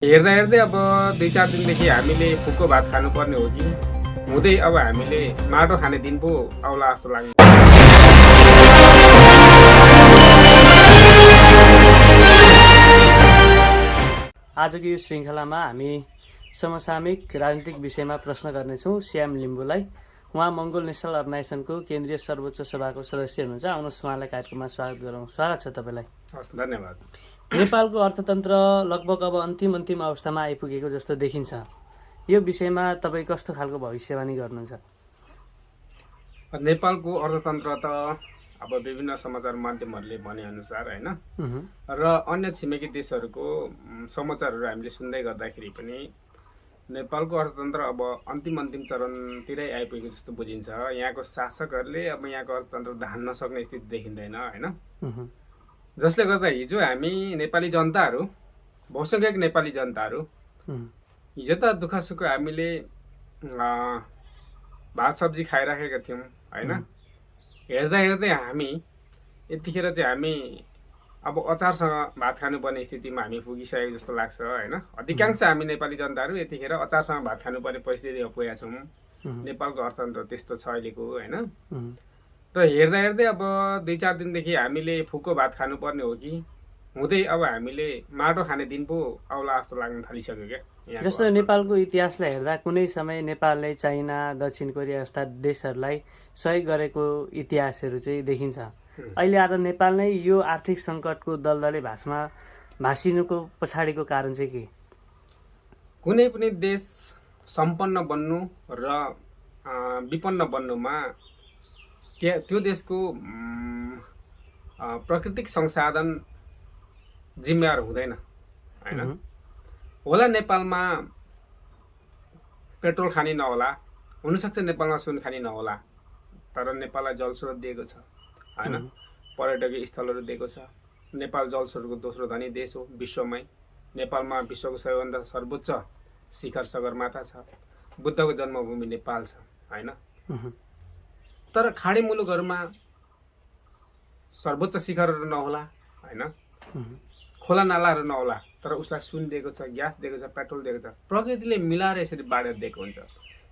हेर्दा हेर्दै अब 2-4 दिनदेखि हामीले फुको भात खानुपर्ने हो कि हुँदै अब हामीले माटो खाने दिन पो आउला जस्तो लाग्छ। आजको यो श्रृङ्खलामा हामी समसामयिक राजनीतिक विषयमा प्रश्न गर्नेछौँ श्याम लिम्बूलाई। उहाँ मङ्गोल नेसनल अर्गनाइजेसनको केन्द्रीय सर्वोच्च सभाको सदस्य हुनुहुन्छ। आउनुहोस् उहाँलाई कार्यक्रममा स्वागत गरौँ। स्वागत छ तपाईँलाई। हस्, धन्यवाद। नेपालको अर्थतन्त्र लगभग अब अन्तिम अवस्थामा आइपुगेको जस्तो देखिन्छ। यो विषयमा तपाईँ कस्तो खालको भविष्यवाणी गर्नुहुन्छ? नेपालको अर्थतन्त्र त अब विभिन्न समाचार माध्यमहरूले भनेअनुसार होइन र अन्य छिमेकी देशहरूको समाचारहरू हामीले सुन्दै गर्दाखेरि पनि नेपालको अर्थतन्त्र अब अन्तिम चरणतिरै आइपुगेको जस्तो बुझिन्छ। यहाँको शासकहरूले अब यहाँको अर्थतन्त्र धान्न सक्ने स्थिति देखिँदैन होइन। जसले गर्दा हिजो हामी नेपाली जनताहरू, बहुसङ्ख्यक नेपाली जनताहरू हिजो त दुःख सुख हामीले भात सब्जी खाइराखेका थियौँ होइन। हेर्दा हेर्दै हामी यतिखेर चाहिँ हामी अब अचारसँग भात खानुपर्ने स्थितिमा हामी पुगिसकेको जस्तो लाग्छ होइन। अधिकांश हामी नेपाली जनताहरू यतिखेर अचारसँग भात खानुपर्ने परिस्थितिमा पुगेका छौँ। नेपालको अर्थतन्त्र त्यस्तो छ अहिलेको होइन। र हेर्दा हेर्दै अब 2-4 दिनदेखि हामीले फुको भात खानुपर्ने हो कि हुँदै अब हामीले माटो खाने दिन पो आउला जस्तो लाग्न थालिसक्यो क्या। जस्तो नेपालको इतिहासलाई हेर्दा कुनै समय नेपालले चाइना, दक्षिण कोरिया जस्ता देशहरूलाई सहयोग गरेको इतिहासहरू चाहिँ देखिन्छ। अहिले आएर नेपाल नै यो आर्थिक सङ्कटको दलदले भाँसिनुको पछाडिको कारण चाहिँ के? कुनै पनि देश सम्पन्न बन्नु र विपन्न बन्नुमा त्यो देशको प्राकृतिक संसाधन जिम्मेवार हुँदैन होइन। होला नेपालमा पेट्रोल खानी नहोला, हुनसक्छ नेपालमा सुन खानी नहोला, तर नेपाललाई जलस्रोत दिएको छ होइन। पर्यटकीय स्थलहरू दिएको छ। नेपाल जलस्रोतको दोस्रो धनी देश हो विश्वमै। नेपालमा विश्वको सबैभन्दा सर्वोच्च शिखर सगरमाथा छ। बुद्धको जन्मभूमि नेपाल छ होइन। तर खाडी मुलुकहरूमा सर्वोच्च शिखरहरू नहोला होइन, खोला नालाहरू नहोला, तर उसलाई सुन दिएको छ, ग्यास दिएको छ, पेट्रोल दिएको छ। प्रकृतिले मिलाएर यसरी बाँडेर दिएको हुन्छ।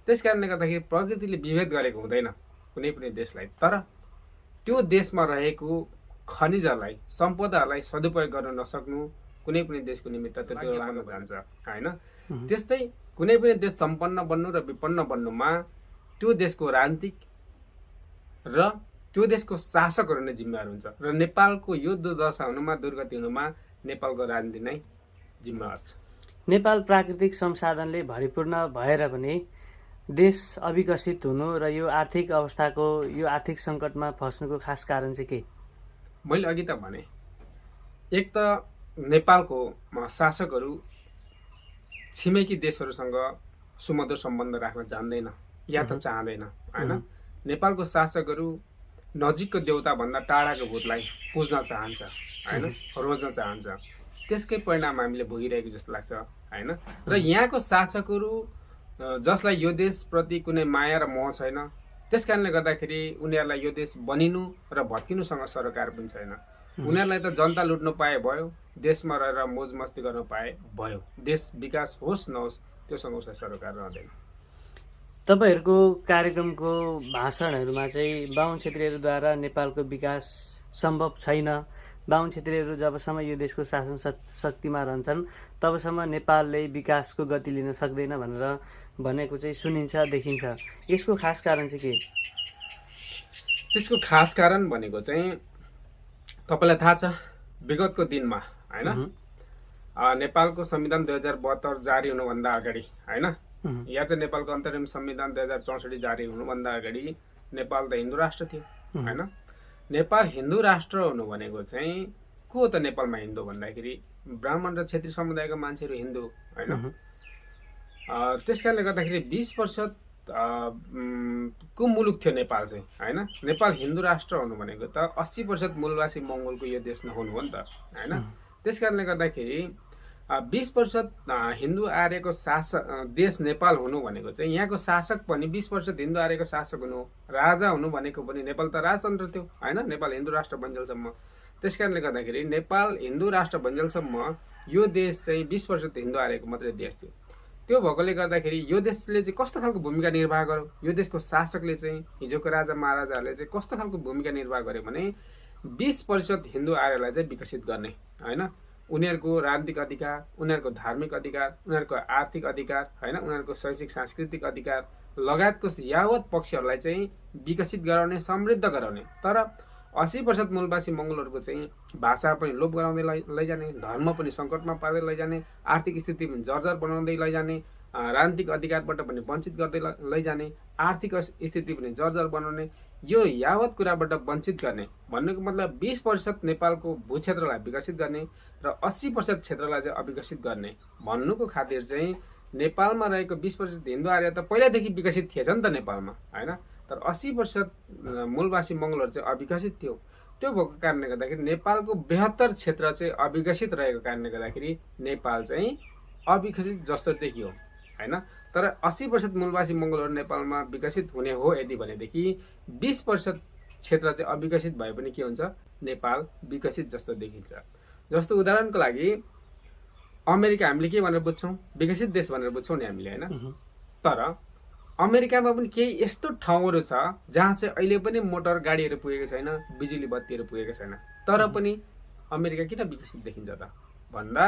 त्यस कारणले गर्दाखेरि प्रकृतिले विभेद गरेको हुँदैन कुनै पनि देशलाई। तर त्यो देशमा रहेको खनिजलाई, सम्पदालाई सदुपयोग गर्न नसक्नु कुनै पनि देशको निमित्त त्यो लाग्न जान्छ होइन। त्यस्तै कुनै पनि देश सम्पन्न बन्नु र विपन्न बन्नुमा त्यो देशको राजनीतिक र त्यो देशको शासकहरू नै जिम्मेवार हुन्छ। र नेपालको यो दुर्दशा हुनुमा, दुर्गति हुनुमा नेपालको राजनीति नै जिम्मेवार छ। नेपाल प्राकृतिक संसाधनले भरिपूर्ण भएर पनि देश अविकसित हुनु र यो आर्थिक अवस्थाको, यो आर्थिक सङ्कटमा फस्नुको खास कारण चाहिँ के? मैले अघि त भने, एक त नेपालको शासकहरू छिमेकी देशहरूसँग सुमधुर सम्बन्ध राख्न जान्दैन या त चाहँदैन होइन। नेपालको शासकहरू नजिकको देउताभन्दा टाढाको भूतलाई पुज्न चाहन्छ होइन, रोज्न चाहन्छ। त्यसकै परिणाम हामीले भोगिरहेको जस्तो लाग्छ होइन। र यहाँको शासकहरू जसलाई यो देशप्रति कुनै माया र मोह छैन, त्यस कारणले गर्दाखेरि उनीहरूलाई यो देश बनिनु र भत्किनुसँग सरोकार पनि छैन। उनीहरूलाई त जनता लुट्नु पाए भयो, देशमा रहेर मोज मस्ती गर्न पाए भयो, देश विकास होस् नहोस् त्योसँग उसलाई सरोकार रहँदैन। तपाईँहरूको कार्यक्रमको भाषणहरूमा चाहिँ बाहुन क्षेत्रीहरूद्वारा नेपालको विकास सम्भव छैन, बाहुन क्षेत्रीहरू जबसम्म यो देशको शासन शक्तिमा रहन्छन् तबसम्म नेपालले विकासको गति लिन सक्दैन भनेर भनेको चाहिँ सुनिन्छ, देखिन्छ। यसको खास कारण चाहिँ के? त्यसको खास कारण भनेको चाहिँ तपाईँलाई थाहा छ, विगतको दिनमा होइन, नेपालको संविधान 2072 जारी हुनुभन्दा अगाडि होइन, या चाहिँ नेपालको अन्तरिम संविधान 2064 जारी हुनुभन्दा अगाडि नेपाल त हिन्दू राष्ट्र थियो होइन। नेपाल हिन्दू राष्ट्र हुनु भनेको चाहिँ को त नेपालमा हिन्दू भन्दाखेरि ब्राह्मण र क्षेत्री समुदायका मान्छेहरू हिन्दू होइन। त्यस कारणले गर्दाखेरि 20% को मुलुक थियो नेपाल चाहिँ होइन। नेपाल हिन्दू राष्ट्र हुनु भनेको त 80% मूलवासी मङ्गोलको यो देश नहुनु हो नि त होइन। त्यस कारणले गर्दाखेरि 20% हिन्दू आर्यको देश नेपाल हुनु भनेको चाहिँ यहाँको शासक पनि 20% हिन्दू आर्यको शासक हुनु, राजा हुनु भनेको पनि नेपाल त राजतन्त्र थियो होइन। नेपाल हिन्दू राष्ट्र बन्जेलसम्म, त्यस कारणले गर्दाखेरि नेपाल हिन्दू राष्ट्र बन्जेलसम्म यो देश चाहिँ 20% हिन्दू हारेको मात्रै देश थियो। त्यो भएकोले गर्दाखेरि यो देशले चाहिँ कस्तो खालको भूमिका निर्वाह गर्यो, यो देशको शासकले चाहिँ हिजोको राजा महाराजाहरूले चाहिँ कस्तो खालको भूमिका निर्वाह गर्यो भने 20% हिन्दू आर्यलाई चाहिँ विकसित गर्ने, होइन, उनीहरूको राजनीतिक अधिकार, उनीहरूको धार्मिक अधिकार, उनीहरूको आर्थिक अधिकार, होइन, उनीहरूको शैक्षिक सांस्कृतिक अधिकार लगायतको यावत पक्षहरूलाई चाहिँ विकसित गराउने, समृद्ध गराउने। तर 80% मूलवासी मङ्गोलहरूको चाहिँ भाषा पनि लोप गराउँदै लैजाने, धर्म पनि सङ्कटमा पार्दै लैजाने, आर्थिक स्थिति पनि जर्जर बनाउँदै लैजाने, राजनीतिक अधिकारबाट पनि वञ्चित गर्दै लैजाने, आर्थिक स्थिति पनि जर्जर बनाउने, यो यावत कुराबाट वञ्चित गर्ने भन्नुको मतलब 20% नेपालको भूक्षेत्रलाई विकसित गर्ने र 80% क्षेत्रलाई चाहिँ अविकसित गर्ने भन्नुको खातिर चाहिँ नेपालमा रहेको 20% हिन्दू आर्य त पहिलादेखि विकसित थिएछ नि त नेपालमा, होइन, तर 80% मूलवासी मङ्गोलहरू चाहिँ अविकसित थियो। त्यो भएको कारणले गर्दाखेरि नेपालको बृहत्तर क्षेत्र चाहिँ अविकसित रहेको कारणले गर्दाखेरि नेपाल चाहिँ अविकसित जस्तो देखियो, होइन। तर 80% मूलवासी मङ्गोलहरू नेपालमा विकसित हुने हो यदि भनेदेखि 20% क्षेत्र चाहिँ अविकसित भए पनि के हुन्छ, नेपाल विकसित जस्तो देखिन्छ। जस्तो उदाहरणको लागि अमेरिका हामीले के भनेर बुझ्छौँ, विकसित देश भनेर बुझ्छौँ नि हामीले, होइन। तर अमेरिकामा पनि केही यस्तो ठाउँहरू छ जहाँ चाहिँ अहिले पनि मोटर गाडीहरू पुगेको छैन, बिजुली बत्तीहरू पुगेको छैन, तर पनि अमेरिका किन विकसित देखिन्छ त भन्दा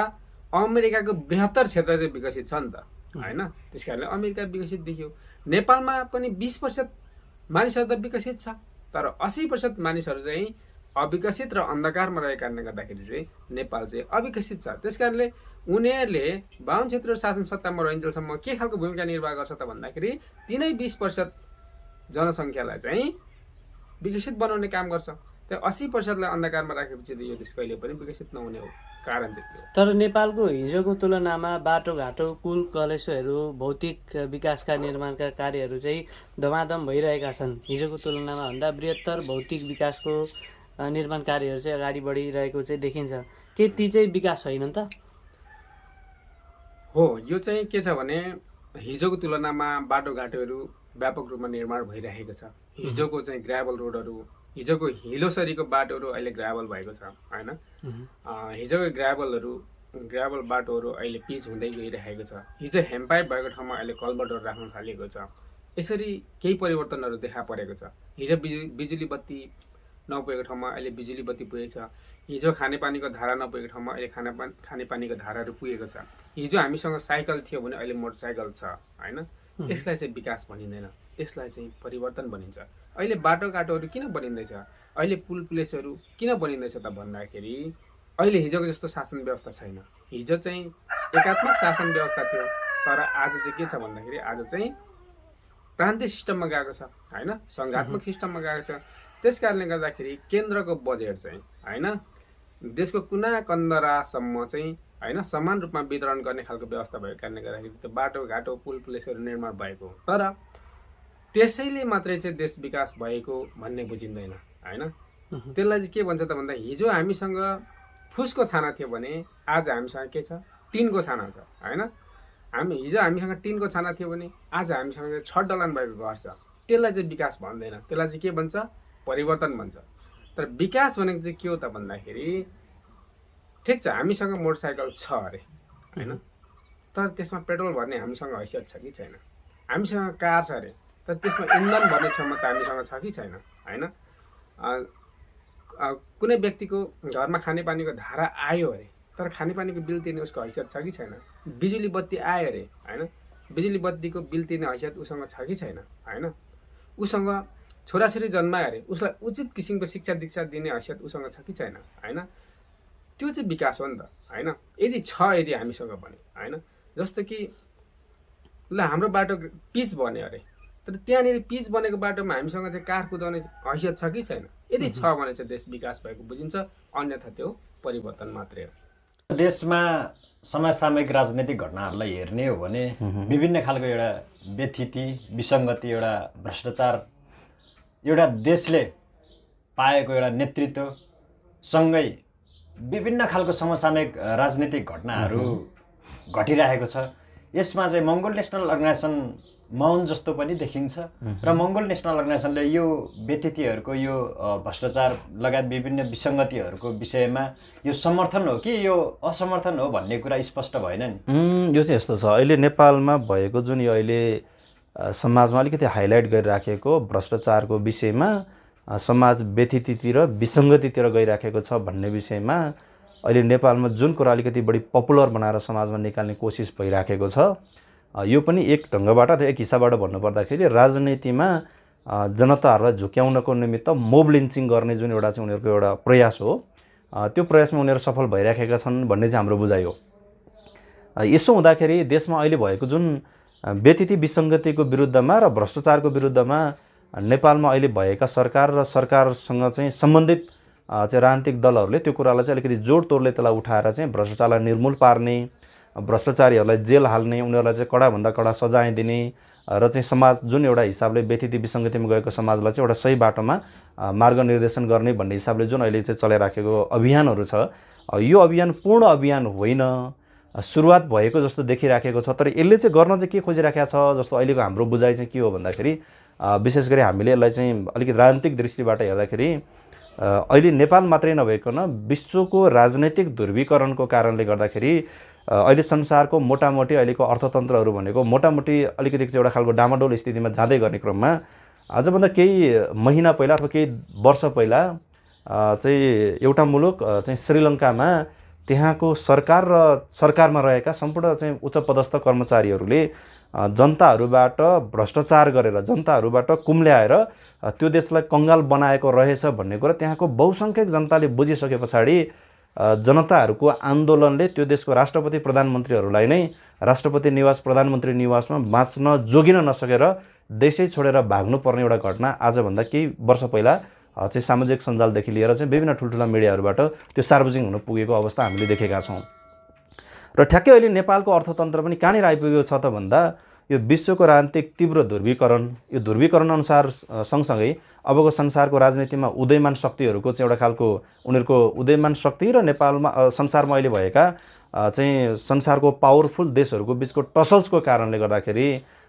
अमेरिकाको बृहत्तर क्षेत्र चाहिँ विकसित छ नि त, होइन। त्यस कारणले अमेरिका विकसित देखियो। नेपालमा पनि 20% मानिसहरू त विकसित छ, तर 80% मानिसहरू चाहिँ अविकसित र अन्धकारमा रहेको कारणले गर्दाखेरि चाहिँ नेपाल चाहिँ अविकसित छ। त्यस कारणले उनीहरूले 52 क्षेत्र शासन सत्तामा रहन्जेलसम्म के खालको भूमिका निर्वाह गर्छ त भन्दाखेरि तिनै 20% जनसङ्ख्यालाई चाहिँ विकसित बनाउने काम गर्छ। त्यो 80%लाई अन्धकारमा राखेपछि यो देश कहिले पनि विकसित नहुने हो, कारण चाहिँ त्यो। तर नेपालको हिजोको तुलनामा बाटोघाटो, कुल कलेजोहरू, भौतिक विकासका निर्माणका कार्यहरू चाहिँ धमाधम भइरहेका छन्। हिजोको तुलनामा भन्दा बृहत्तर भौतिक विकासको निर्माण कार्यहरू चाहिँ अगाडि बढिरहेको चाहिँ देखिन्छ। के ती चाहिँ विकास होइन त? हो, यो चाहिँ के छ भने हिजोको तुलनामा बाटोघाटोहरू व्यापक रूपमा निर्माण भइरहेको छ। हिजोको चाहिँ ग्राभल रोडहरू, हिजोको हिलोसरीको बाटोहरू अहिले ग्राभल भएको छ, होइन। हिजोको ग्राभल बाटोहरू अहिले पिच हुँदै गइरहेको छ। हिजो हेमपाइप भएको ठाउँमा अहिले कल्भर्टहरू राख्न थालिएको छ। यसरी केही परिवर्तनहरू देखा परेको छ। हिजो बिजुली बत्ती नपुगेको ठाउँमा अहिले बिजुली बत्ती पुगेको छ। हिजो खानेपानीको धारा नपुगेको ठाउँमा अहिले खानेपानीको धाराहरू पुगेको छ। हिजो हामीसँग साइकल थियो भने अहिले मोटरसाइकल छ, होइन। यसलाई चाहिँ विकास भनिँदैन, यसलाई चाहिँ परिवर्तन भनिन्छ। अहिले बाटोघाटोहरू किन बनिँदैछ, अहिले पुल पुलेसहरू किन बनिँदैछ त भन्दाखेरि अहिले हिजोको जस्तो शासन व्यवस्था छैन। हिजो चाहिँ एकात्मक शासन व्यवस्था थियो, तर आज चाहिँ के छ भन्दाखेरि आज चाहिँ प्रान्तीय सिस्टममा गएको छ, होइन, सङ्घात्मक सिस्टममा गएको छ। त्यस कारणले गर्दाखेरि केन्द्रको बजेट चाहिँ, होइन, देशको कुना कन्दरासम्म चाहिँ, होइन, समान रूपमा वितरण गर्ने खालको व्यवस्था भएको कारणले गर्दाखेरि त्यो बाटोघाटो, पुल पुलेसहरू निर्माण भएको हो। तर त्यसैले मात्रै चाहिँ देश विकास भएको भन्ने बुझिँदैन, होइन। त्यसलाई चाहिँ के भन्छ त भन्दा हिजो हामीसँग फुसको छाना थियो भने आज हामीसँग के छ, टिनको छाना छ, होइन। हिजो हामीसँग टिनको छाना थियो भने आज हामीसँग छत ढलान भएको घर छ। त्यसलाई चाहिँ विकास भन्दैन, त्यसलाई चाहिँ के भन्छ, परिवर्तन भन्छ। तर विकास भनेको चाहिँ के हो त भन्दाखेरि ठिक छ, हामीसँग मोटरसाइकल छ अरे, होइन, तर त्यसमा पेट्रोल भर्ने हामीसँग हैसियत छ कि छैन। हामीसँग कार छ अरे, तर त्यसमा इन्धन भर्ने क्षमता हामीसँग छ कि छैन, होइन। कुनै व्यक्तिको घरमा खानेपानीको धारा आयो अरे, तर खानेपानीको बिल तिर्ने उसको हैसियत छ कि छैन। बिजुली बत्ती आयो अरे, होइन, बिजुली बत्तीको बिल तिर्ने हैसियत उसँग छ कि छैन, होइन। उसँग छोराछोरी जन्मायो अरे, उसलाई उचित किसिमको शिक्षा दीक्षा दिने हैसियत उसँग छ कि छैन, होइन। त्यो चाहिँ विकास हो नि त, होइन। यदि छ, यदि हामीसँग भने, होइन, जस्तो कि ल हाम्रो बाटो पिच बन्यो अरे, तर त्यहाँनिर पिच बनेको बाटोमा हामीसँग चाहिँ कार कुदाउने हैसियत छ कि छैन। यदि छ भने चाहिँ देश विकास भएको बुझिन्छ, अन्यथा त्यो परिवर्तन मात्रै हो। देशमा समसामयिक राजनैतिक घटनाहरूलाई हेर्ने हो भने विभिन्न खालको एउटा व्यथिति, विसङ्गति, एउटा भ्रष्टाचार, एउटा देशले पाएको एउटा नेतृत्वसँगै विभिन्न खालको समसामयिक राजनीतिक घटनाहरू घटिरहेको छ। यसमा चाहिँ मङ्गोल नेसनल अर्गनाइजेसन मौन जस्तो पनि देखिन्छ र मङ्गोल नेसनल अर्गनाइजेसनले यो व्यतिथिहरूको यो भ्रष्टाचार लगायत विभिन्न विसङ्गतिहरूको विषयमा यो समर्थन हो कि यो असमर्थन हो भन्ने कुरा स्पष्ट भएन नि। यो चाहिँ यस्तो छ, अहिले नेपालमा भएको जुन यो अहिले समाजमा अलिकति हाइलाइट गरिराखेको भ्रष्टाचारको विषयमा समाज व्यथितितिर विसङ्गतितिर गइराखेको छ भन्ने विषयमा अहिले नेपालमा जुन कुरा अलिकति बढी पपुलर बनाएर समाजमा निकाल्ने कोसिस भइराखेको छ, यो पनि एक ढङ्गबाट एक हिसाबबाट भन्नुपर्दाखेरि राजनीतिमा जनताहरूलाई झुक्याउनको निमित्त मोब लिन्चिङ गर्ने जुन एउटा चाहिँ उनीहरूको एउटा प्रयास हो, त्यो प्रयासमा उनीहरू सफल भइराखेका छन् भन्ने चाहिँ हाम्रो बुझाइ हो। यसो हुँदाखेरि देशमा अहिले भएको जुन व्यतिथि विसङ्गतिको विरुद्धमा र भ्रष्टाचारको विरुद्धमा नेपालमा अहिले भएका सरकार र सरकारसँग चाहिँ सम्बन्धित चाहिँ राजनीतिक दलहरूले त्यो कुरालाई चाहिँ अलिकति जोड तोडले त्यसलाई उठाएर चाहिँ भ्रष्टाचारलाई निर्मूल पार्ने, भ्रष्टाचारीहरूलाई जेल हाल्ने, उनीहरूलाई चाहिँ कडाभन्दा कडा सजाय दिने र चाहिँ समाज जुन एउटा हिसाबले व्यतिथि विसङ्गतिमा गएको समाजलाई चाहिँ एउटा सही बाटोमा मार्गनिर्देशन गर्ने भन्ने हिसाबले जुन अहिले चाहिँ चलाइराखेको अभियानहरू छ, यो अभियान पूर्ण अभियान होइन, सुरुवात भएको जस्तो देखिराखेको छ। तर यसले चाहिँ गर्न चाहिँ के खोजिराखेको छ जस्तो अहिलेको हाम्रो बुझाइ चाहिँ के हो भन्दाखेरि विशेष गरी हामीले यसलाई चाहिँ अलिकति राजनीतिक दृष्टिबाट हेर्दाखेरि अहिले नेपाल मात्रै नभइकन विश्वको राजनैतिक ध्रुवीकरणको कारणले गर्दाखेरि अहिले संसारको मोटामोटी अहिलेको अर्थतन्त्रहरू भनेको मोटामोटी अलिकति चाहिँ एउटा खालको डामाडोल स्थितिमा जाँदै गर्ने क्रममा आजभन्दा केही महिना पहिला अथवा केही वर्ष पहिला चाहिँ एउटा मुलुक चाहिँ श्रीलङ्कामा त्यहाँको सरकार र सरकारमा रहेका सम्पूर्ण चाहिँ उच्च पदस्थ कर्मचारीहरूले जनताहरूबाट भ्रष्टाचार गरेर जनताहरूबाट कुम्ल्याएर त्यो देशलाई कङ्गाल बनाएको रहेछ भन्ने कुरा त्यहाँको बहुसङ्ख्यक जनताले बुझिसके पछाडि जनताहरूको आन्दोलनले त्यो देशको राष्ट्रपति प्रधानमन्त्रीहरूलाई नै राष्ट्रपति निवास प्रधानमन्त्री निवासमा बाँच्न जोगिन नसकेर देशै छोडेर भाग्नुपर्ने एउटा घटना आजभन्दा केही वर्ष पहिला चाहिँ सामाजिक सञ्जालदेखि लिएर चाहिँ विभिन्न ठुल्ठुला मिडियाहरूबाट त्यो सार्वजनिक हुन पुगेको अवस्था हामीले देखेका छौँ। र ठ्याक्कै अहिले नेपालको अर्थतन्त्र पनि कहाँनिर आइपुगेको छ त भन्दा यो विश्वको राजनीतिक तीव्र ध्रुवीकरण, यो ध्रुवीकरण अनुसार सँगसँगै अबको संसारको राजनीतिमा उदयमान शक्तिहरूको चाहिँ एउटा खालको उनीहरूको उदयमान शक्ति र नेपालमा संसारमा अहिले भएका चाहिँ संसारको पावरफुल देशहरूको बिचको टसल्सको कारणले गर्दाखेरि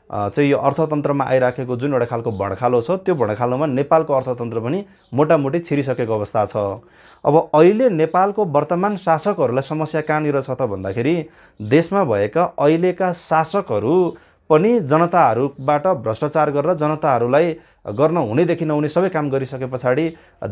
चाहिँ यो अर्थतन्त्रमा आइराखेको जुन एउटा खालको भड्खालो छ, त्यो भड्खालोमा नेपालको अर्थतन्त्र पनि मोटामोटी छिरिसकेको अवस्था छ। अब अहिले नेपालको वर्तमान शासकहरूलाई समस्या कहाँनिर छ त भन्दाखेरि देशमा भएका अहिलेका शासकहरू पनि जनताहरूबाट भ्रष्टाचार गरेर जनताहरूलाई गर्न हुनेदेखि नहुने सबै काम गरिसके पछाडि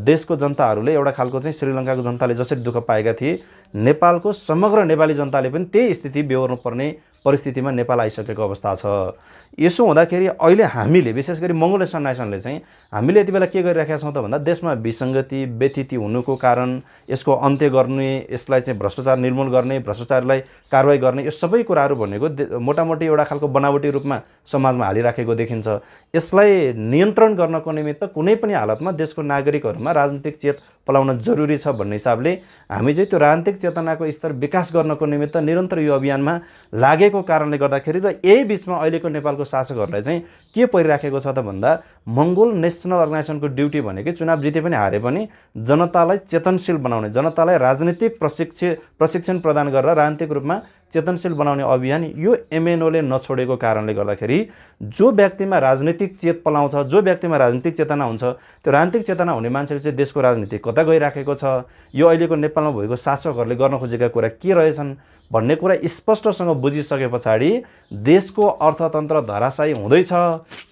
देशको जनताहरूले एउटा खालको चाहिँ श्रीलङ्काको जनताले जसरी दुःख पाएका थिए, नेपालको समग्र नेपाली जनताले पनि त्यही स्थिति बेहोर्नु पर्ने परिस्थितिमा नेपाल आइसकेको अवस्था छ। यसो हुँदाखेरि अहिले हामीले विशेष गरी मङ्गोल नेसनल अर्गनाइजेसनले चाहिँ हामीले यति बेला के गरिराखेका छौँ त भन्दा देशमा विसङ्गति व्यथिति हुनुको कारण यसको अन्त्य गर्ने, यसलाई चाहिँ भ्रष्टाचार निर्मूल गर्ने, भ्रष्टाचारलाई कारवाही गर्ने, यो सबै कुराहरू भनेको मोटामोटी एउटा खालको बनावटी रूपमा समाजमा हालिराखेको देखिन्छ। यसलाई नियन्त्रण गर्नको निमित्त कुनै पनि हालतमा देशको नागरिकहरूमा राजनीतिक चेत पलाउन जरुरी छ भन्ने हिसाबले हामी चाहिँ त्यो राजनीतिक चेतनाको स्तर विकास गर्नको निमित्त निरन्तर यो अभियानमा लागेको कारणले गर्दाखेरि र यही बिचमा अहिलेको नेपालको शासकहरूलाई चाहिँ के परिराखेको छ त भन्दा मङ्गोल नेसनल अर्गनाइजेसनको ड्युटी भनेकै चुनाव जिते पनि हारे पनि जनतालाई चेतनशील बनाउने, जनतालाई राजनीतिक प्रशिक्षण प्रदान गरेर राजनीतिक रूपमा चेतनशील बनाउने अभियान यो एमएनओले नछोडेको कारणले गर्दाखेरि जो व्यक्तिमा राजनीतिक चेत पलाउँछ, जो व्यक्तिमा राजनीतिक चेतना हुन्छ, त्यो राजनीतिक चेतना हुने मान्छेले चाहिँ देशको राजनीति कता गइराखेको छ, यो अहिलेको नेपालमा भएको शासकहरूले गर्न खोजेका कुरा के रहेछन् भन्ने कुरा स्पष्टसँग बुझिसके पछाडि देशको अर्थतन्त्र धराशायी हुँदैछ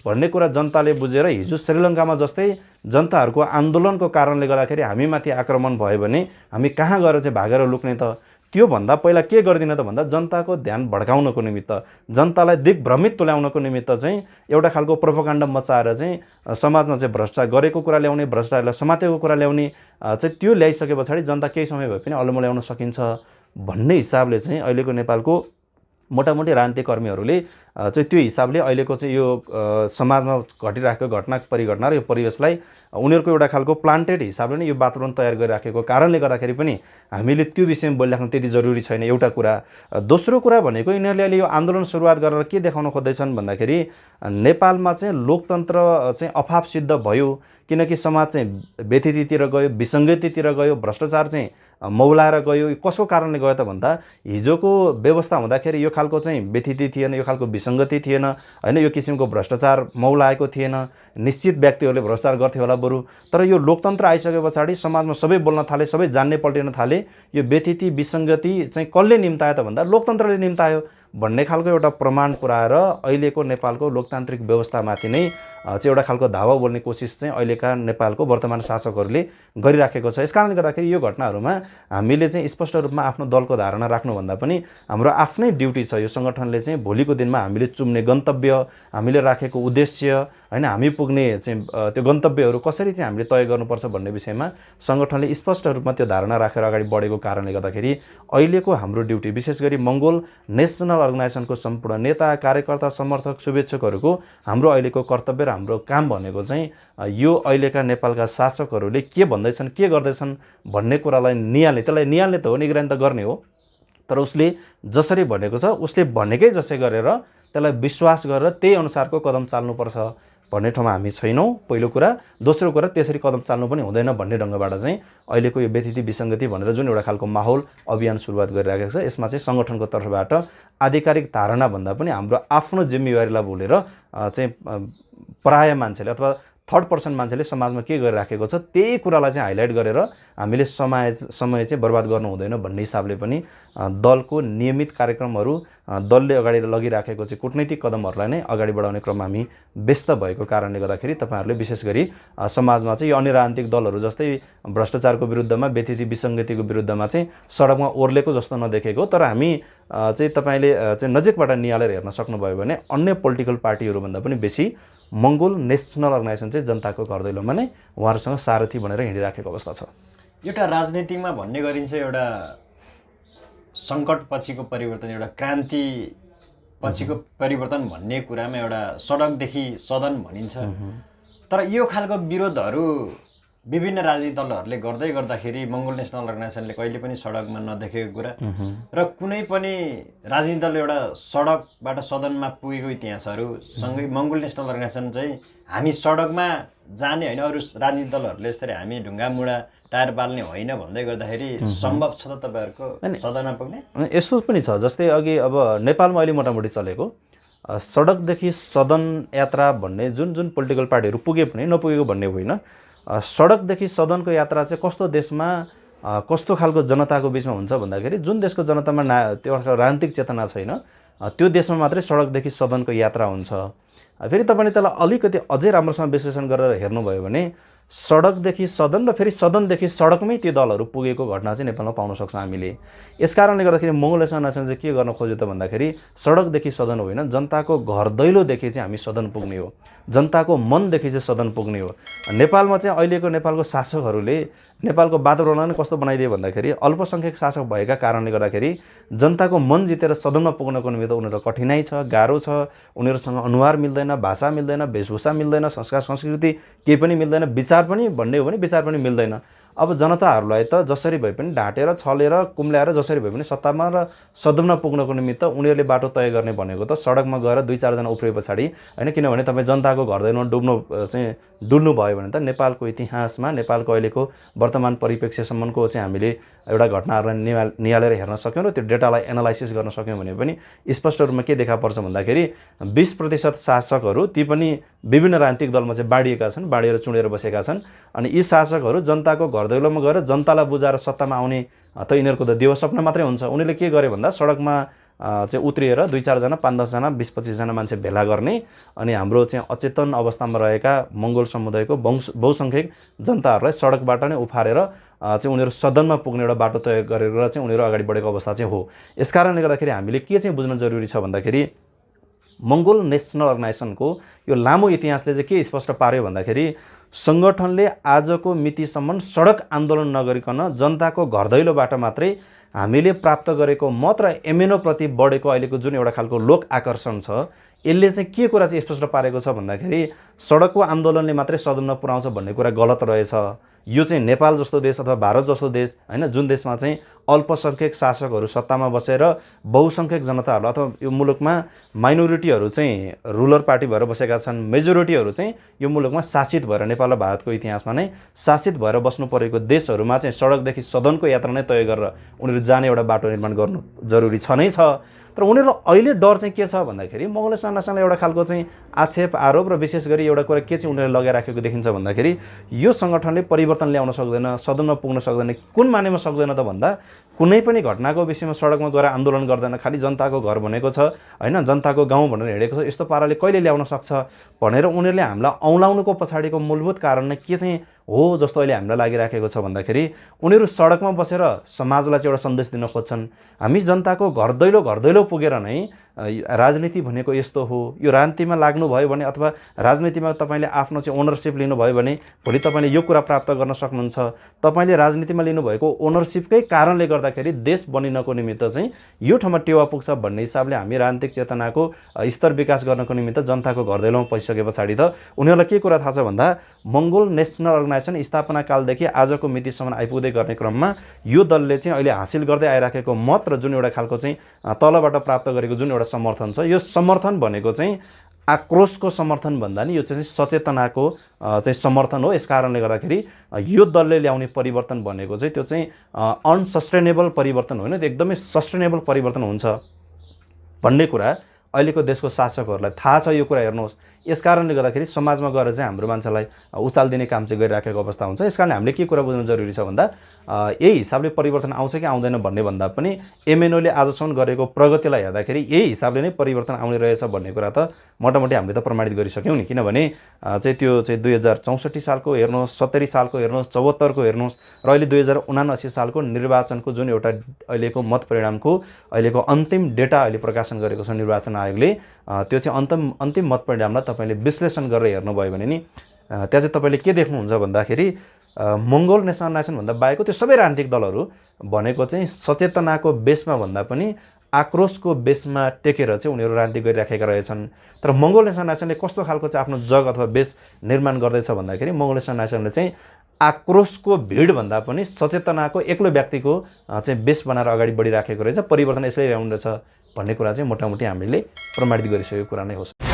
भन्ने कुरा जनताले बुझेर हिजो श्रीलङ्कामा जस्तै जनताहरूको आन्दोलनको कारणले गर्दाखेरि हामीमाथि आक्रमण भयो भने हामी कहाँ गएर चाहिँ भागेर लुक्ने त, त्योभन्दा पहिला के गर्दिन त भन्दा जनताको ध्यान भड्काउनको निमित्त, जनतालाई दिग्भ्रमित तुल्याउनको निमित्त चाहिँ एउटा खालको प्रोपोगन्डा मचाएर चाहिँ समाजमा चाहिँ भ्रष्टाचार गरेको कुरा ल्याउने, भ्रष्टाचारलाई समातेको कुरा ल्याउने चाहिँ त्यो ल्याइसके पछाडि जनता केही समय भए पनि अल्मो ल्याउन सकिन्छ भन्ने हिसाबले चाहिँ अहिलेको नेपालको मोटामोटी राजनीतिक कर्मीहरूले चाहिँ त्यो हिसाबले अहिलेको चाहिँ यो समाजमा घटिरहेको घटना परिघटना र यो परिवेशलाई उनीहरूको एउटा खालको प्लान्टेड हिसाबले नै यो वातावरण तयार गरिराखेको कारणले गर्दाखेरि पनि हामीले त्यो विषयमा बोलिराख्नु त्यति जरुरी छैन, एउटा कुरा। दोस्रो कुरा भनेको यिनीहरूले अहिले यो आन्दोलन सुरुवात गरेर के देखाउन खोज्दैछन् भन्दाखेरि नेपालमा चाहिँ लोकतन्त्र चाहिँ अभाव सिद्ध भयो, किनकि समाज चाहिँ व्यथितितिर गयो, विसङ्गतितिर गयो, भ्रष्टाचार चाहिँ मौलाएर गयो। कसको कारणले गयो त भन्दा हिजोको व्यवस्था हुँदाखेरि यो खालको चाहिँ व्यथिति थिएन, यो खालको विसङ्गति थिएन होइन, यो किसिमको भ्रष्टाचार मौलाएको थिएन। निश्चित व्यक्तिहरूले भ्रष्टाचार गर्थे होला बरु, तर यो लोकतन्त्र आइसके पछाडि समाजमा सबै बोल्न थाले, सबै जान्ने पल्टिन थाले। यो व्यथिति विसङ्गति चाहिँ कसले निम्तायो त भन्दा लोकतन्त्रले निम्तायो भन्ने खालको एउटा प्रमाण पुऱ्याएर अहिलेको नेपालको लोकतान्त्रिक व्यवस्थामाथि नै चाहिँ एउटा खालको धावा बोल्ने कोसिस चाहिँ अहिलेका नेपालको वर्तमान शासकहरूले गरिराखेको छ। यसकारणले गर्दाखेरि यो घटनाहरूमा हामीले चाहिँ स्पष्ट रूपमा आफ्नो दलको धारणा राख्नुभन्दा पनि हाम्रो आफ्नै ड्युटी छ। यो सङ्गठनले चाहिँ भोलिको दिनमा हामीले चुम्ने गन्तव्य, हामीले राखेको उद्देश्य होइन, हामी पुग्ने चाहिँ त्यो गन्तव्यहरू कसरी चाहिँ हामीले तय गर्नुपर्छ भन्ने विषयमा सङ्गठनले स्पष्ट रूपमा त्यो धारणा राखेर अगाडि बढेको कारणले गर्दाखेरि अहिलेको हाम्रो ड्युटी, विशेष गरी मङ्गोल नेसनल अर्गनाइजेसनको सम्पूर्ण नेता, कार्यकर्ता, समर्थक, शुभेच्छकहरूको हाम्रो अहिलेको कर्तव्य र हाम्रो काम भनेको चाहिँ यो अहिलेका नेपालका शासकहरूले के भन्दैछन्, के गर्दैछन् भन्ने कुरालाई निहाल्ने, त्यसलाई निहाल्ने त हो, निगरानी त गर्ने हो, तर उसले जसरी भनेको छ उसले भनेकै जसै गरेर त्यसलाई विश्वास गरेर त्यही अनुसारको कदम चाल्नुपर्छ भन्ने ठाउँमा हामी छैनौँ पहिलो कुरा। दोस्रो कुरा, त्यसरी कदम चाल्नु पनि हुँदैन भन्ने ढङ्गबाट चाहिँ अहिलेको यो व्यथिति विसङ्गति भनेर जुन एउटा खालको माहौल अभियान सुरुवात गरिरहेको छ, यसमा चाहिँ सङ्गठनको तर्फबाट आधिकारिक धारणा भन्दा पनि हाम्रो आफ्नो जिम्मेवारीलाई भुलेर चाहिँ पराय मान्छेले अथवा थर्ड पर्सन मान्छेले समाजमा के गरिराखेको छ त्यही कुरालाई चाहिँ हाइलाइट गरेर हामीले समय चाहिँ बर्बाद गर्नु हुँदैन भन्ने हिसाबले पनि दलको नियमित कार्यक्रमहरू, दलले अगाडि लगिराखेको चाहिँ कूटनैतिक कदमहरूलाई नै अगाडि बढाउने क्रममा हामी व्यस्त भएको कारणले गर्दाखेरि तपाईँहरूले विशेष गरी समाजमा चाहिँ यो अन्य राजनीतिक दलहरू जस्तै भ्रष्टाचारको विरुद्धमा, व्यथिति विसङ्गतिको विरुद्धमा चाहिँ सडकमा ओर्लेको जस्तो नदेखेको, तर हामी चाहिँ तपाईँले चाहिँ नजिकबाट निहालेर हेर्न सक्नुभयो भने अन्य पोलिटिकल पार्टीहरूभन्दा पनि बेसी मङ्गोल नेसनल अर्गनाइजेसन चाहिँ जनताको घर दैलोमा नै उहाँहरूसँग सारथी भनेर हिँडिराखेको अवस्था छ। एउटा राजनीतिमा भन्ने गरिन्छ एउटा सङ्कट पछिको परिवर्तन, एउटा क्रान्ति पछिको परिवर्तन भन्ने कुरामा एउटा सडकदेखि सदन भनिन्छ। तर यो खालको विरोधहरू विभिन्न राजनीतिक दलहरूले गर्दै गर्दाखेरि मङ्गोल नेसनल अर्गनाइजेसनले कहिले पनि सडकमा नदेखेको कुरा र कुनै पनि राजनीतिक दल एउटा सडकबाट सदनमा पुगेको इतिहासहरू सँगै मङ्गोल नेसनल अर्गनाइजेसन चाहिँ हामी सडकमा जाने होइन, अरू राजनीतिक दलहरूले यसरी हामी ढुङ्गा मुढा टायर पाल्ने होइन भन्दै गर्दाखेरि सम्भव छ त तपाईँहरूको सदनमा पुग्ने? यसो पनि छ, जस्तै अघि अब नेपालमा अहिले मोटामोटी चलेको सडकदेखि सदन यात्रा भन्ने जुन जुन पोलिटिकल पार्टीहरू पुगे पनि नपुगेको भन्ने होइन, सडकदेखि सदनको यात्रा चाहिँ कस्तो देशमा कस्तो खालको जनताको बिचमा हुन्छ भन्दाखेरि जुन देशको जनतामा त्यो राजनीतिक चेतना छैन त्यो देशमा मात्रै सडकदेखि सदनको यात्रा हुन्छ। फेरि तपाईँले त्यसलाई अलिकति अझै राम्रोसँग विश्लेषण गरेर हेर्नुभयो भने सडकदेखि सदन र फेरि सदनदेखि सडकमै ती दलहरू पुगेको घटना चाहिँ नेपालमा पाउन सक्छौँ हामीले। यसकारणले गर्दाखेरि मङ्गोल नेसनल अर्गनाइजेसन चाहिँ के गर्न खोज्यो त भन्दाखेरि सडकदेखि सदन होइन, जनताको घर दैलोदेखि चाहिँ हामी सदन पुग्ने हो, जनताको मनदेखि चाहिँ सदन पुग्ने हो। नेपालमा चाहिँ अहिलेको नेपालको शासकहरूले नेपालको वातावरण कस्तो बनाइदियो भन्दाखेरि अल्पसङ्ख्यक शासक भएका कारणले गर्दाखेरि जनताको मन जितेर सदनमा पुग्नको निमित्त उनीहरू कठिनाइ छ, गाह्रो छ, उनीहरूसँग अनुहार मिल्दैन, भाषा मिल्दैन, वेशभूषा मिल्दैन, संस्कार संस्कृति केही पनि मिल्दैन, विचार पनि भन्ने हो भने विचार पनि मिल्दैन। अब जनताहरूलाई त जसरी भए पनि ढाँटेर छलेर कुम्ल्याएर जसरी भए पनि सत्तामा र सदनमा पुग्नको निमित्त उनीहरूले बाटो तय गर्ने भनेको त सडकमा गएर 2-4 जना उफ्रिए पछाडि होइन। किनभने तपाईँ जनताको घर दैलोमा डुल्नु भयो भने त नेपालको इतिहासमा नेपालको अहिलेको वर्तमान परिप्रेक्ष्यसम्मको चाहिँ हामीले एउटा घटनाहरूलाई निहालेर हेर्न सक्यौँ र त्यो डेटालाई एनालाइसिस गर्न सक्यौँ भने पनि स्पष्ट रूपमा के देखा पर्छ भन्दाखेरि 20% शासकहरू ती पनि विभिन्न राजनीतिक दलमा चाहिँ बाँडिएका छन्, बाँडिएर चुडेर बसेका छन्। अनि यी शासकहरू जनताको घर दैलोमा गएर जनतालाई बुझाएर सत्तामा आउने त यिनीहरूको त देव सपना मात्रै हुन्छ। उनीहरूले के गरे भन्दा सडकमा चाहिँ उत्रिएर 2-4 जना, 5-10 जना, 20-25 जना मान्छे भेला गर्ने अनि हाम्रो चाहिँ अचेतन अवस्थामा रहेका मङ्गोल समुदायको बहुसङ्ख्यक जनताहरूलाई सडकबाट नै उफारेर चाहिँ उनीहरू सदनमा पुग्ने एउटा बाटो तय गरेर चाहिँ उनीहरू अगाडि बढेको अवस्था चाहिँ हो। यसकारणले गर्दाखेरि हामीले के चाहिँ बुझ्न जरुरी छ भन्दाखेरि मङ्गोल नेसनल अर्गनाइजेसनको यो लामो इतिहासले चाहिँ के स्पष्ट पार्यो भन्दाखेरि सङ्गठनले आजको मितिसम्म सडक आन्दोलन नगरिकन जनताको घर दैलोबाट मात्रै हामीले प्राप्त गरेको मत र एमएनओप्रति बढेको अहिलेको जुन एउटा खालको लोक आकर्षण छ यसले चाहिँ के कुरा चाहिँ स्पष्ट पारेको छ भन्दाखेरि सडकको आन्दोलनले मात्रै सदनमा पुर्याउँछ भन्ने कुरा गलत रहेछ। यो चाहिँ नेपाल जस्तो देश अथवा भारत जस्तो देश हैन, जुन देशमा चाहिँ अल्पसंख्यक शासकहरू सत्तामा बसेर बहुसंख्यक जनताहरू अथवा यो मुलुकमा माइनोरिटीहरू चाहिँ रुलर पार्टी भएर बसेका छन्, मेजोरिटीहरू चाहिँ यो मुलुकमा शासित भएर नेपाल र भारतको इतिहासमा नै शासित भएर बस्नु परेको देशहरूमा चाहिँ सडकदेखि सदनको यात्रा नै तय गरेर उनीहरू जाने एउटा बाटो निर्माण गर्नु जरुरी छ नै छ। तर उनीहरूलाई अहिले डर चाहिँ के छ भन्दाखेरि मङ्गोल नेसनल अर्गनाइजेसनले एउटा खालको चाहिँ आक्षेप आरोप र विशेष गरी एउटा कुरा के चाहिँ उनीहरूले लगाइराखेको देखिन्छ भन्दाखेरि यो सङ्गठनले परिवर्तन ल्याउन सक्दैन, सदनमा पुग्न सक्दैन। कुन मानेमा सक्दैन त भन्दा कुनै पनि घटनाको विषयमा सडकमा गएर आन्दोलन गर्दैन, खालि जनताको घर भनेको छ हैन, जनताको गाउँ भनेर हिँडेको छ, यस्तो पाराले कहिले ल्याउन सक्छ भनेर उनीहरूले हामीलाई औँलाउनुको पछाडिको मूलभूत कारण नै के चाहिँ हो जस्तो अहिले हामीलाई लागिराखेको छ भन्दाखेरि उनीहरू सडकमा बसेर समाजलाई चाहिँ एउटा सन्देश दिन खोज्छन्। हामी जनताको घर दैलो पुगेर नै राजनीति भनेको यस्तो हो, यो राजनीतिमा लाग्नुभयो भने अथवा राजनीतिमा तपाईँले आफ्नो चाहिँ ओनरसिप लिनुभयो भने भोलि तपाईँले यो कुरा प्राप्त गर्न सक्नुहुन्छ। तपाईँले राजनीतिमा लिनुभएको ओनरसिपकै कारणले गर्दाखेरि देश बनिनको निमित्त चाहिँ यो ठाउँमा टेवा पुग्छ भन्ने हिसाबले हामी राजनीतिक चेतनाको स्तर विकास गर्नको निमित्त जनताको घर दैलोमा पसिसके पछाडि त उनीहरूलाई के कुरा थाहा छ भन्दा मङ्गोल नेसनल अर्गनाइजेसन स्थापना कालदेखि आजको मितिसम्म आइपुग्दै गर्ने क्रममा यो दलले चाहिँ अहिले हासिल गर्दै आइराखेको मत र जुन एउटा खालको चाहिँ तलबाट प्राप्त गरेको जुन एउटा समर्थन छ, यो समर्थन भनेको चाहिँ आक्रोशको समर्थन भन्दा नि यो चाहिँ सचेतनाको चाहिँ समर्थन हो। यस कारणले गर्दाखेरि यो दलले ल्याउने परिवर्तन भनेको चाहिँ त्यो चाहिँ अनसस्टेनेबल परिवर्तन होइन, त्यो एकदमै सस्टेनेबल परिवर्तन हुन्छ भन्ने कुरा अहिलेको देशको शासकहरूलाई थाहा छ। यो कुरा हेर्नुहोस्, यस कारणले गर्दाखेरि समाजमा गएर चाहिँ हाम्रो मान्छेलाई उचाल दिने काम चाहिँ गरिराखेको अवस्था हुन्छ। यस कारण हामीले के कुरा बुझ्नु जरुरी छ भन्दा यही हिसाबले परिवर्तन आउँछ कि आउँदैन भन्ने भन्दा पनि एमएनओले आजसम्म गरेको प्रगतिलाई हेर्दाखेरि यही हिसाबले नै परिवर्तन आउने रहेछ भन्ने कुरा त मोटामोटी हामीले त प्रमाणित गरिसक्यौँ नि। किनभने चाहिँ त्यो चाहिँ 2064 सालको हेर्नुहोस्, 70 सालको हेर्नुहोस्, 74 को हेर्नुहोस् र अहिले 2079 सालको निर्वाचनको जुन एउटा अहिलेको मत परिणामको अहिलेको अन्तिम डेटा अहिले प्रकाशन गरेको छ निर्वाचन आयोगले, त्यो चाहिँ अन्तिम मत परिणामलाई तपाईँले विश्लेषण गरेर हेर्नुभयो भने नि त्यहाँ चाहिँ तपाईँले के देख्नुहुन्छ भन्दाखेरि मङ्गोल नेसनल अर्गनाइजेसन भन्दा बाहेकको त्यो सबै राजनीतिक दलहरू भनेको चाहिँ सचेतनाको बेसमा भन्दा पनि आक्रोशको बेसमा टेकेर चाहिँ उनीहरू राजनीति गरिराखेका रहेछन्। तर मङ्गोल नेसनल अर्गनाइजेसनले कस्तो खालको चाहिँ आफ्नो जग अथवा बेस निर्माण गर्दैछ भन्दाखेरि मङ्गोल नेसनल अर्गनाइजेसनले चाहिँ आक्रोशको भिड भन्दा पनि सचेतनाको एक्लो व्यक्तिको चाहिँ बेस बनाएर अगाडि बढिराखेको रहेछ। परिवर्तन यसरी ल्याउनु रहेछ भन्ने कुरा चाहिँ मोटामोटी हामीले प्रमाणित गरिसकेको कुरा नै हो।